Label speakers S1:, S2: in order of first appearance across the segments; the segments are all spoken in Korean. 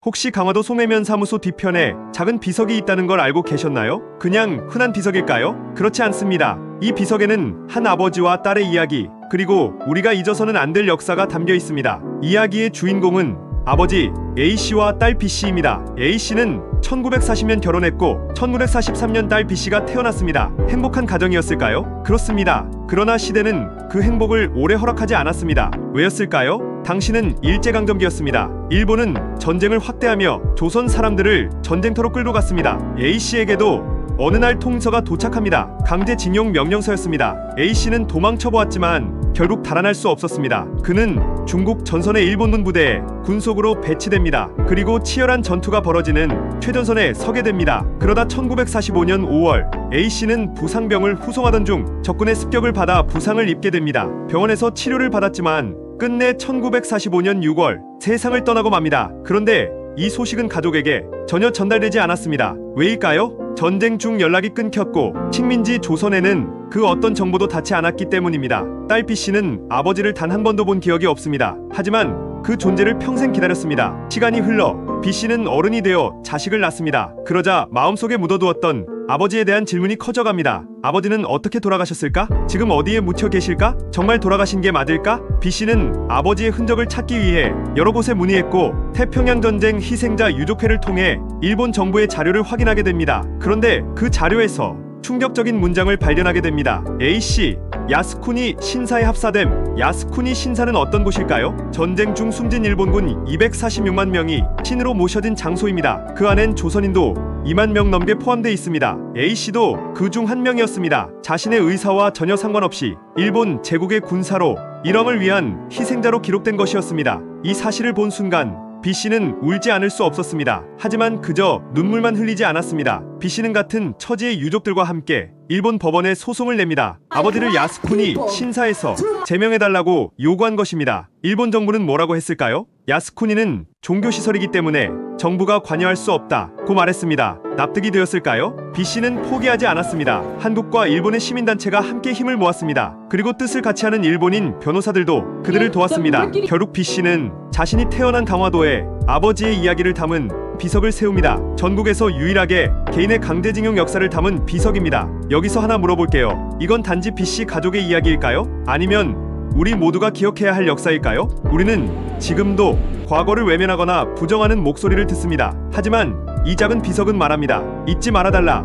S1: 혹시 강화도 송해면 사무소 뒤편에 작은 비석이 있다는 걸 알고 계셨나요? 그냥 흔한 비석일까요? 그렇지 않습니다. 이 비석에는 한 아버지와 딸의 이야기, 그리고 우리가 잊어서는 안 될 역사가 담겨 있습니다. 이야기의 주인공은 아버지 A씨와 딸 B씨입니다. A씨는 1940년 결혼했고 1943년 딸 B씨가 태어났습니다. 행복한 가정이었을까요? 그렇습니다. 그러나 시대는 그 행복을 오래 허락하지 않았습니다. 왜였을까요? 당시는 일제강점기였습니다. 일본은 전쟁을 확대하며 조선 사람들을 전쟁터로 끌고 갔습니다. A씨에게도 어느 날 통서가 도착합니다. 강제징용 명령서였습니다. A씨는 도망쳐보았지만 결국 달아날 수 없었습니다. 그는 중국 전선의 일본군 부대에 군속으로 배치됩니다. 그리고 치열한 전투가 벌어지는 최전선에 서게 됩니다. 그러다 1945년 5월 A씨는 부상병을 후송하던 중 적군의 습격을 받아 부상을 입게 됩니다. 병원에서 치료를 받았지만 끝내 1945년 6월 세상을 떠나고 맙니다. 그런데 이 소식은 가족에게 전혀 전달되지 않았습니다. 왜일까요? 전쟁 중 연락이 끊겼고 식민지 조선에는 그 어떤 정보도 닿지 않았기 때문입니다. 딸 B씨는 아버지를 단 한 번도 본 기억이 없습니다. 하지만 그 존재를 평생 기다렸습니다. 시간이 흘러 B씨는 어른이 되어 자식을 낳습니다. 그러자 마음속에 묻어두었던 아버지에 대한 질문이 커져갑니다. 아버지는 어떻게 돌아가셨을까? 지금 어디에 묻혀 계실까? 정말 돌아가신 게 맞을까? B씨는 아버지의 흔적을 찾기 위해 여러 곳에 문의했고 태평양 전쟁 희생자 유족회를 통해 일본 정부의 자료를 확인하게 됩니다. 그런데 그 자료에서 충격적인 문장을 발견하게 됩니다. A씨, 야스쿠니 신사에 합사됨. 야스쿠니 신사는 어떤 곳일까요? 전쟁 중 숨진 일본군 246만 명이 신으로 모셔진 장소입니다. 그 안엔 조선인도 2만 명 넘게 포함되어 있습니다. A씨도 그 중 한 명이었습니다. 자신의 의사와 전혀 상관없이 일본 제국의 군사로 일왕을 위한 희생자로 기록된 것이었습니다. 이 사실을 본 순간 B씨는 울지 않을 수 없었습니다. 하지만 그저 눈물만 흘리지 않았습니다. B씨는 같은 처지의 유족들과 함께 일본 법원에 소송을 냅니다. 아버지를 야스쿠니 신사에서 제명해달라고 요구한 것입니다. 일본 정부는 뭐라고 했을까요? 야스쿠니는 종교시설이기 때문에 정부가 관여할 수 없다고 말했습니다. 납득이 되었을까요? B씨는 포기하지 않았습니다. 한국과 일본의 시민단체가 함께 힘을 모았습니다. 그리고 뜻을 같이 하는 일본인 변호사들도 그들을 도왔습니다. 결국 B씨는 자신이 태어난 강화도에 아버지의 이야기를 담은 비석을 세웁니다. 전국에서 유일하게 개인의 강제징용 역사를 담은 비석입니다. 여기서 하나 물어볼게요. 이건 단지 B씨 가족의 이야기일까요? 아니면 우리 모두가 기억해야 할 역사일까요? 우리는 지금도 과거를 외면하거나 부정하는 목소리를 듣습니다. 하지만 이 작은 비석은 말합니다. 잊지 말아달라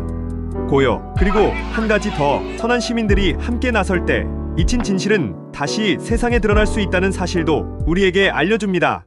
S1: 고요. 그리고 한 가지 더, 선한 시민들이 함께 나설 때 잊힌 진실은 다시 세상에 드러날 수 있다는 사실도 우리에게 알려줍니다.